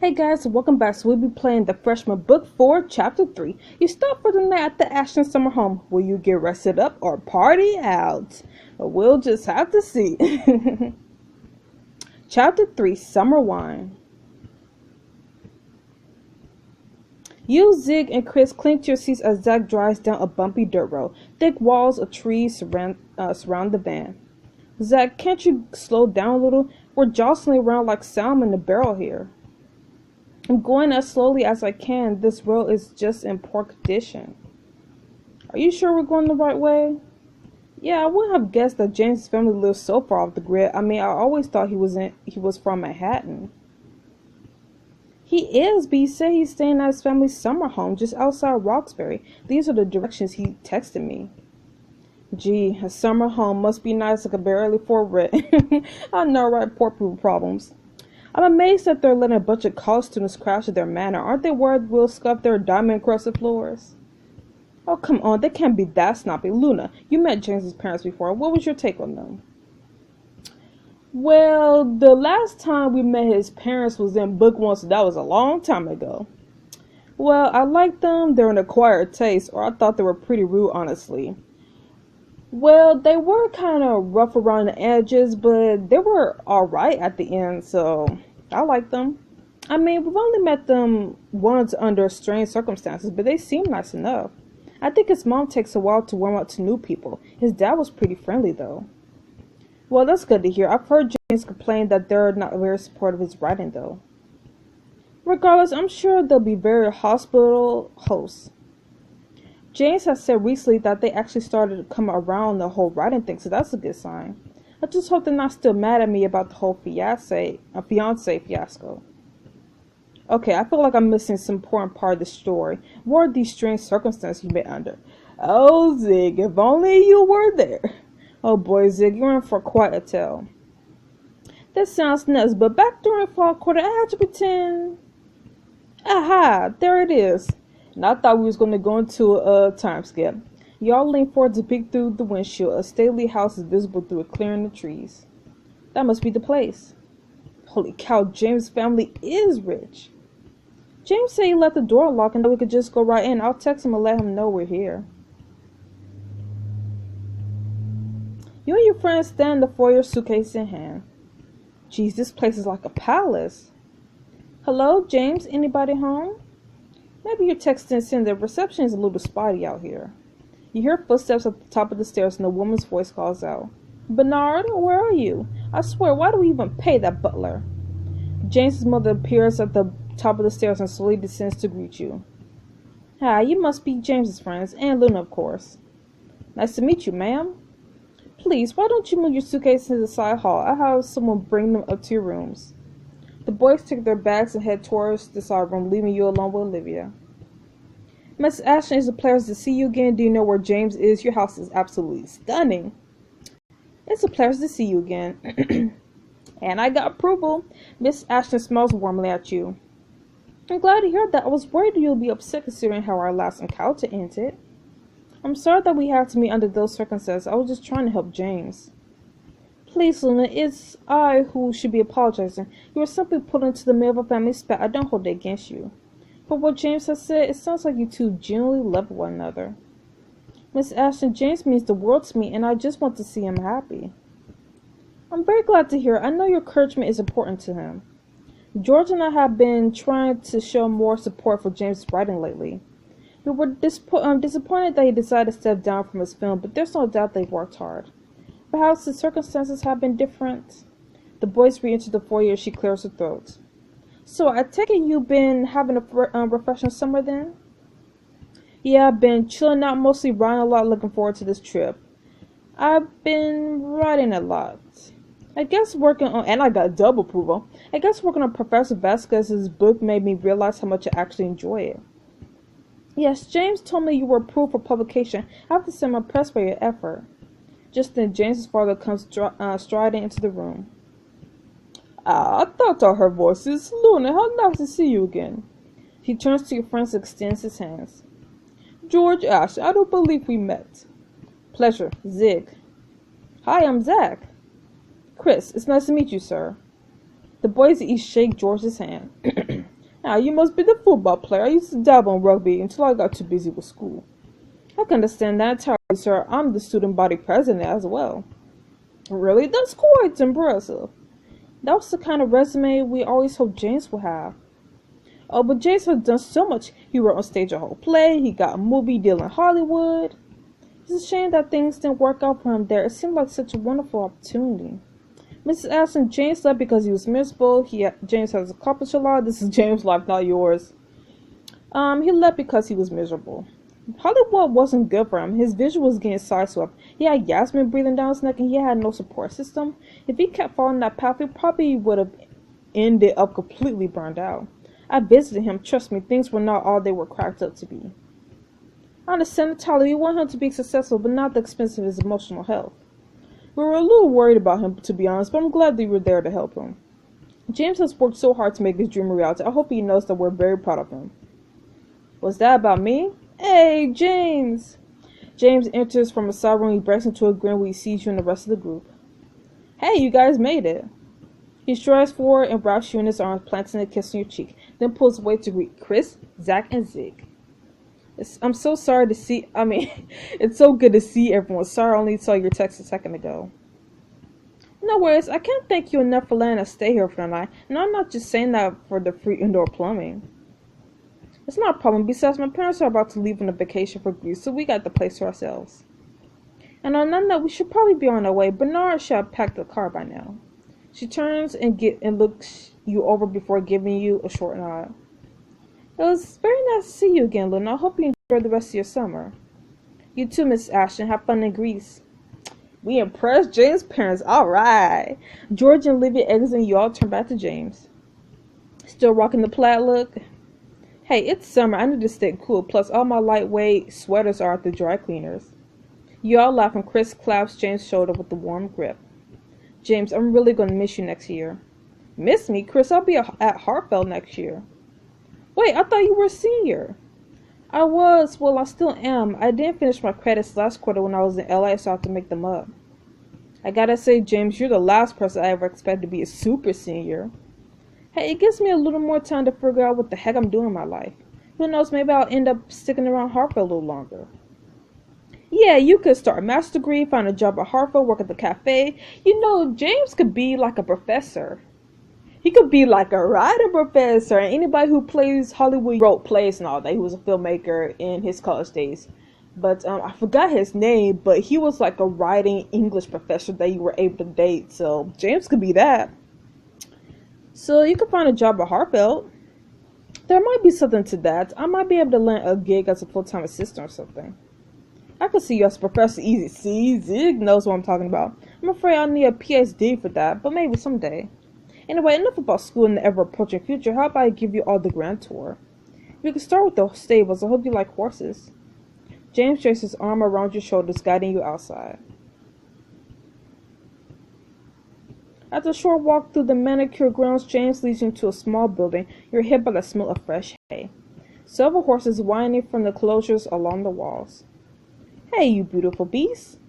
Hey guys, welcome back. So we'll be playing the Freshman Book 4, Chapter 3. You stop for the night at the Ashton Summer Home. Will you get rested up or party out? We'll just have to see. Chapter 3, Summer Wine. You, Zig, and Chris cling to your seats as Zach drives down a bumpy dirt road. Thick walls of trees surround the van. Zach, can't you slow down a little? We're jostling around like salmon in a barrel here. I'm going as slowly as I can. This road is just in poor condition. Are you sure we're going the right way? Yeah, I wouldn't have guessed that James' family lives so far off the grid. I always thought he was from Manhattan. He is, but he said he's staying at his family's summer home just outside Roxbury. These are the directions he texted me. Gee, a summer home must be nice. I can barely afford rent. I know, right? Poor people problems. I'm amazed that they're letting a bunch of college students crash at their manor. Aren't they worried we'll scuff their diamond-encrusted floors? Oh, come on, they can't be that snappy. Luna, you met James's parents before. What was your take on them? Well, the last time we met his parents was in book 1, so that was a long time ago. Well, I liked them. They're an acquired taste, or I thought they were pretty rude, honestly. Well, they were kind of rough around the edges, but they were alright at the end, so I like them. We've only met them once under strange circumstances, but they seem nice enough. I think his mom takes a while to warm up to new people. His dad was pretty friendly, though. Well, that's good to hear. I've heard James complain that they're not very supportive of his writing, though. Regardless, I'm sure they'll be very hospitable hosts. James has said recently that they actually started to come around the whole writing thing, so that's a good sign. I just hope they're not still mad at me about the whole fiancé fiasco. Okay, I feel like I'm missing some important part of the story. What are these strange circumstances you met under? Oh, Zig, if only you were there. Oh boy, Zig, you're in for quite a tale. That sounds nuts, but back during fall quarter, I had to pretend. Aha, there it is. And I thought we was going to go into a time skip. Y'all lean forward to peek through the windshield. A stately house is visible through a clearing of trees. That must be the place. Holy cow, James' family is rich. James said he left the door locked and that we could just go right in. I'll text him and let him know we're here. You and your friends stand in the foyer, suitcase in hand. Geez, this place is like a palace. Hello, James? Anybody home? Maybe you're texting saying the reception is a little spotty out here. You hear footsteps at the top of the stairs and a woman's voice calls out. Bernard, where are you? I swear, why do we even pay that butler? James's mother appears at the top of the stairs and slowly descends to greet you. Hi, you must be James's friends, and Luna, of course. Nice to meet you, ma'am. Please, why don't you move your suitcase into the side hall? I'll have someone bring them up to your rooms. The boys take their bags and head towards the side room, leaving you alone with Olivia. Miss Ashton, it's a pleasure to see you again. Do you know where James is? Your house is absolutely stunning. It's a pleasure to see you again. And I got approval. Miss Ashton smiles warmly at you. I'm glad to hear that. I was worried you'll be upset considering how our last encounter ended. I'm sorry that we had to meet under those circumstances. I was just trying to help James. Please, Luna, it's I who should be apologizing. You were simply put into the middle of a family spat. I don't hold it against you. But what James has said, it sounds like you two genuinely love one another. Miss Ashton, James means the world to me, and I just want to see him happy. I'm very glad to hear it. I know your encouragement is important to him. George and I have been trying to show more support for James' writing lately. We were disappointed that he decided to step down from his film, but there's no doubt they worked hard. Perhaps the circumstances have been different. The boys re-enter the foyer as she clears her throat. So I take it you've been having a refreshing summer then? Yeah, I've been chilling out, mostly writing a lot, looking forward to this trip. I've been writing a lot. I guess working on, and I got double approval. I guess working on Professor Vasquez's book made me realize how much I actually enjoy it. Yes, James told me you were approved for publication. I have to send my press for your effort. Just then, James's father comes striding into the room. I thought I heard voices. Luna, how nice to see you again. He turns to your friends and extends his hands. George Ash, I don't believe we met. Pleasure, Zig. Hi, I'm Zach. Chris, it's nice to meet you, sir. The boys each shake George's hand. Now, you must be the football player. I used to dabble in rugby until I got too busy with school. I can understand that entirely, sir. I'm the student body president as well. Really? That's quite impressive. That was the kind of resume we always hoped James would have. Oh, but James has done so much. He wrote on stage a whole play. He got a movie deal in Hollywood. It's a shame that things didn't work out for him there. It seemed like such a wonderful opportunity. Mrs. Ashton, James left because he was miserable. James has accomplished a lot. This is James' life, not yours. He left because he was miserable. Hollywood wasn't good for him. His vision was getting sideswept. He had Yasmin breathing down his neck, and he had no support system. If he kept following that path, he probably would have ended up completely burned out. I visited him. Trust me, things were not all they were cracked up to be. I understand entirely. We want him to be successful, but not at the expense of his emotional health. We were a little worried about him, to be honest, but I'm glad that you were there to help him. James has worked so hard to make his dream a reality. I hope he knows that we're very proud of him. Was that about me? Hey, James! James enters from a side room. He breaks into a grin when he sees you and the rest of the group. Hey, you guys made it. He strides forward and wraps you in his arms, planting a kiss on your cheek, then pulls away to greet Chris, Zach, and Zig. I'm so sorry to see, it's so good to see everyone. Sorry I only saw your text a second ago. No worries, I can't thank you enough for letting us stay here for the night. And I'm not just saying that for the free indoor plumbing. It's not a problem. Besides, my parents are about to leave on a vacation for Greece, so we got the place to ourselves. And on that note, we should probably be on our way. Bernard should have packed the car by now. She turns and looks you over before giving you a short nod. It was very nice to see you again, Luna. I hope you enjoy the rest of your summer. You too, Miss Ashton. Have fun in Greece. We impressed James' parents. All right. George and Olivia exit and you all turn back to James. Still rocking the plaid look? Hey, it's summer. I need to stay cool. Plus, all my lightweight sweaters are at the dry cleaners. You all laugh and Chris claps James' shoulder with a warm grip. James, I'm really going to miss you next year. Miss me? Chris, I'll be at Hartfeld next year. Wait, I thought you were a senior. I was. Well, I still am. I didn't finish my credits last quarter when I was in LA, so I have to make them up. I gotta say, James, you're the last person I ever expected to be a super senior. Hey, it gives me a little more time to figure out what the heck I'm doing in my life. Who knows, maybe I'll end up sticking around Hartfeld a little longer. Yeah, you could start a master's degree, find a job at Hartfeld, work at the cafe. You know, James could be like a professor. He could be like a writer professor, and anybody who plays Hollywood wrote plays and all that. He was a filmmaker in his college days. But I forgot his name, but he was like a writing English professor that you were able to date. So James could be that. So you could find a job at Hartfeld. There might be something to that. I might be able to land a gig as a full-time assistant or something. I could see you as Professor Easy. See, Zig knows what I'm talking about. I'm afraid I'll need a PhD for that, but maybe someday. Anyway, enough about school in the ever-approaching future. How about I give you all the grand tour? We can start with the stables. I hope you like horses. James placed his arm around your shoulders, guiding you outside. After a short walk through the manicured grounds, James leads you into a small building. You're hit by the smell of fresh hay. Several horses whining from the closures along the walls. Hey, you beautiful beast.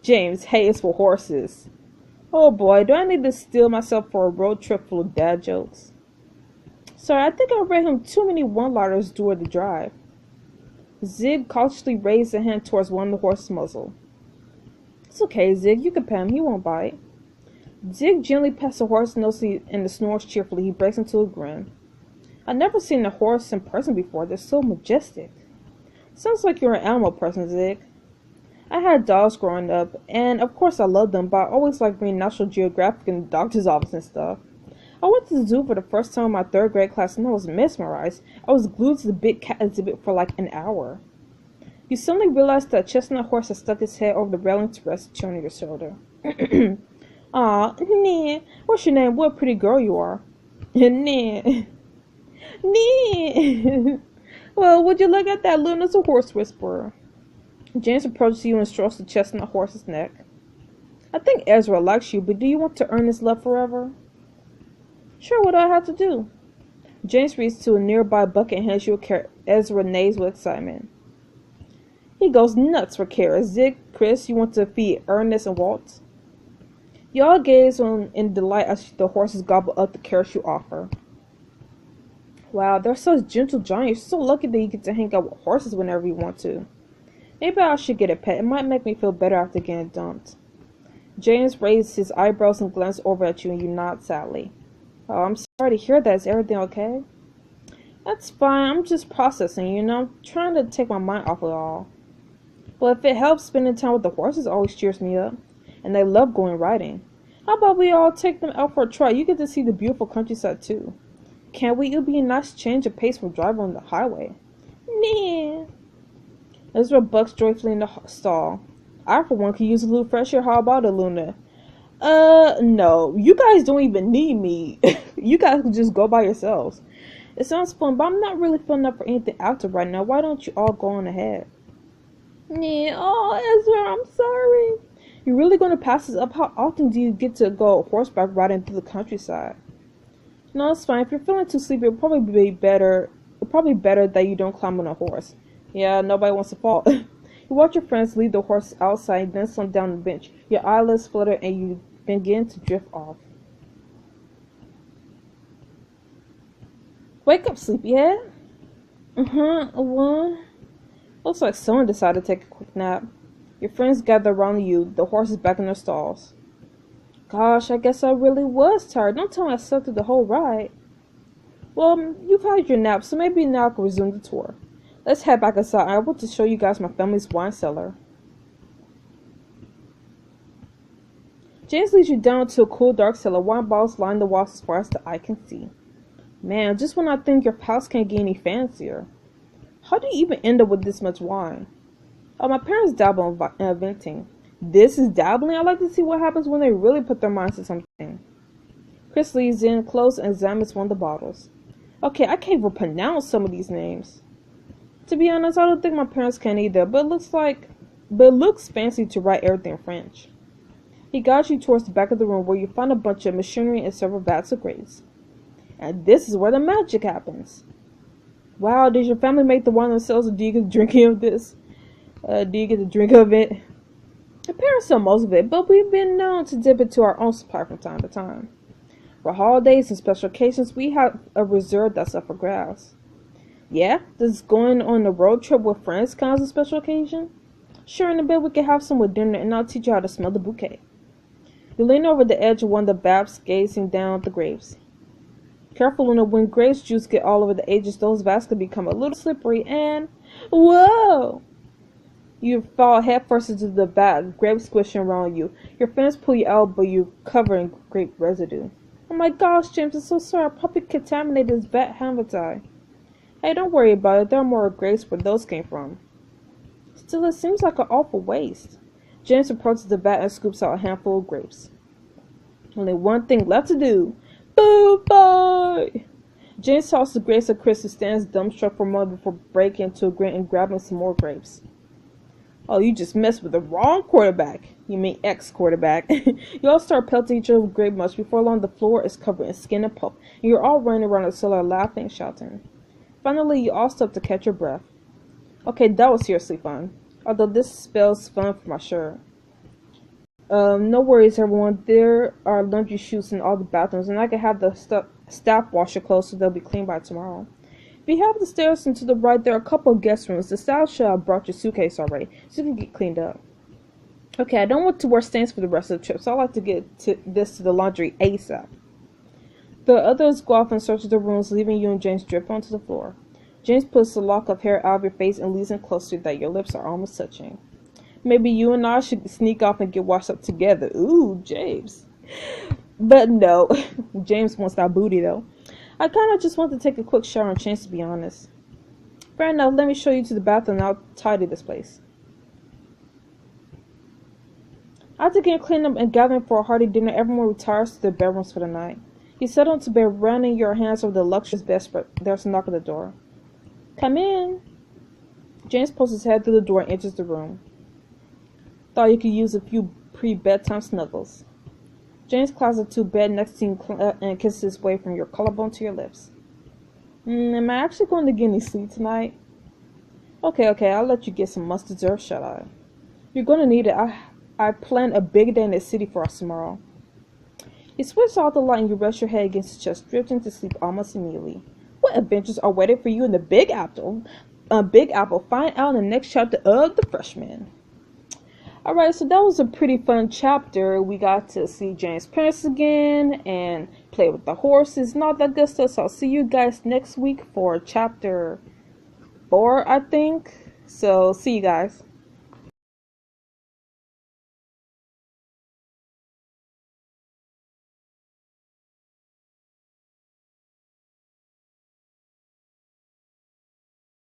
James, hay is for horses. Oh boy, do I need to steel myself for a road trip full of dad jokes? Sorry, I think I read him too many one-liners during the drive. Zig cautiously raised a hand towards one of the horse's muzzle. It's okay, Zig, you can pet him, he won't bite. Zig gently pats the horse's nose and snores cheerfully. He breaks into a grin. I've never seen a horse in person before. They're so majestic. Sounds like you're an animal person, Zig. I had dogs growing up, and of course I loved them, but I always liked reading National Geographic in the doctor's office and stuff. I went to the zoo for the first time in my 3rd grade class, and I was mesmerized. I was glued to the big cat exhibit for like an hour. You suddenly realized that a chestnut horse had stuck its head over the railing to rest, chin on your shoulder. Aw, nah. What's your name? What a pretty girl you are. Nah. Nah. Well, would you look at that? Luna's a horse whisperer. James approaches you and strokes the chestnut horse's neck. I think Ezra likes you, but do you want to earn his love forever? Sure, what do I have to do? James reaches to a nearby bucket and hands you a carrot. Ezra neighs with excitement. He goes nuts for carrots. Zig, Chris, you want to feed Ernest and Walt? You all gaze on in delight as the horses gobble up the carrots you offer. Wow, they're such gentle giants. You're so lucky that you get to hang out with horses whenever you want to. Maybe I should get a pet. It might make me feel better after getting dumped. James raised his eyebrows and glanced over at you, and you nod sadly. Oh, I'm sorry to hear that. Is everything okay? That's fine. I'm just processing, trying to take my mind off of it all. Well, if it helps, spending time with the horses always cheers me up. And they love going riding. How about we all take them out for a try? You get to see the beautiful countryside, too. Can't we? It'll be a nice change of pace from driving on the highway. Nah. Ezra bucks joyfully in the stall. I, for one, could use a little fresh air. How about it, Luna? No. You guys don't even need me. You guys can just go by yourselves. It sounds fun, but I'm not really feeling up for anything active right now. Why don't you all go on ahead? Yeah, oh, Ezra, I'm sorry. You're really going to pass this up? How often do you get to go horseback riding through the countryside? No, it's fine. If you're feeling too sleepy, it'll probably be better. It's probably better that you don't climb on a horse. Yeah, nobody wants to fall. You watch your friends lead the horse outside, then slump down the bench. Your eyelids flutter, and you begin to drift off. Wake up, sleepyhead. What? Looks like someone decided to take a quick nap. Your friends gather around you, the horses back in their stalls. Gosh, I guess I really was tired. Don't tell me I slept through the whole ride. Well, you've had your nap, so maybe now I can resume the tour. Let's head back inside. I want to show you guys my family's wine cellar. James leads you down to a cool, dark cellar. Wine bottles line the walls as far as the eye can see. Man, just when I think your house can't get any fancier. How do you even end up with this much wine? Oh, my parents dabble in venting. This is dabbling? I like to see what happens when they really put their minds to something. Chris leads in close and examines one of the bottles. Okay, I can't even pronounce some of these names. To be honest, I don't think my parents can either, but it looks fancy to write everything in French. He guides you towards the back of the room where you find a bunch of machinery and several vats of grapes. And this is where the magic happens. Wow, did your family make the wine themselves, or do you get to drink of this? Do you get to drink of it? My parents sell most of it, but we've been known to dip into our own supply from time to time. For holidays and special occasions, we have a reserve that's up for grabs. Yeah, does going on a road trip with friends count as a special occasion? Sure, in a bit we can have some with dinner, and I'll teach you how to smell the bouquet. You lean over the edge of one of the vats, gazing down at the grapes. Careful, Luna, when grape juice get all over the edges, those vats can become a little slippery and... Whoa! You fall headfirst into the vat, grapes squishing around you. Your friends pull you out, but you're covered in grape residue. Oh my gosh, James, I'm so sorry. I probably contaminated this vat, haven't I? Hey, don't worry about it. There are more grapes where those came from. Still, it seems like an awful waste. James approaches the vat and scoops out a handful of grapes. Only one thing left to do. Boo boy! James tosses the grapes at Chris, who stands dumbstruck for a moment before breaking into a grin and grabbing some more grapes. Oh, you just messed with the wrong quarterback. You mean ex-quarterback. You all start pelting each other with grape much. Before long, the floor is covered in skin and pulp, and you're all running around the cellar laughing and shouting. Finally, you all stop to catch your breath. Okay, that was seriously fun. Although this spells fun for my shirt. No worries, everyone. There are laundry chutes in all the bathrooms, and I can have the staff wash your clothes so they'll be clean by tomorrow. If you have the stairs and to the right, there are a couple of guest rooms. The staff should have brought your suitcase already, so you can get cleaned up. Okay, I don't want to wear stains for the rest of the trip, so I like to get this to the laundry ASAP. The others go off and search the rooms, leaving you and James drip onto the floor. James pulls the lock of hair out of your face and leans in closer that your lips are almost touching. Maybe you and I should sneak off and get washed up together. Ooh, James. But no, James wants that booty though. I kind of just want to take a quick shower and change, to be honest. Fair enough, let me show you to the bathroom and I'll tidy this place. After getting cleaned up and gathering for a hearty dinner, everyone retires to their bedrooms for the night. You settle into bed, running your hands over the luxurious bedspread. There's a knock at the door. Come in. James pulls his head through the door and enters the room. Thought you could use a few pre-bedtime snuggles. James climbs into bed next to you and kisses his way from your collarbone to your lips. Am I actually going to get any sleep tonight? Okay, I'll let you get some much-deserved shut-eye. You're going to need it. I plan a big day in the city for us tomorrow. You switch off the light and you rest your head against his chest, drifting to sleep almost immediately. what adventures are waiting for you in the Big Apple? Big Apple. Find out in the next chapter of The Freshman. Alright, so that was a pretty fun chapter. We got to see James' parents again and play with the horses and all that good stuff. So I'll see you guys next week for chapter 4, I think. So see you guys.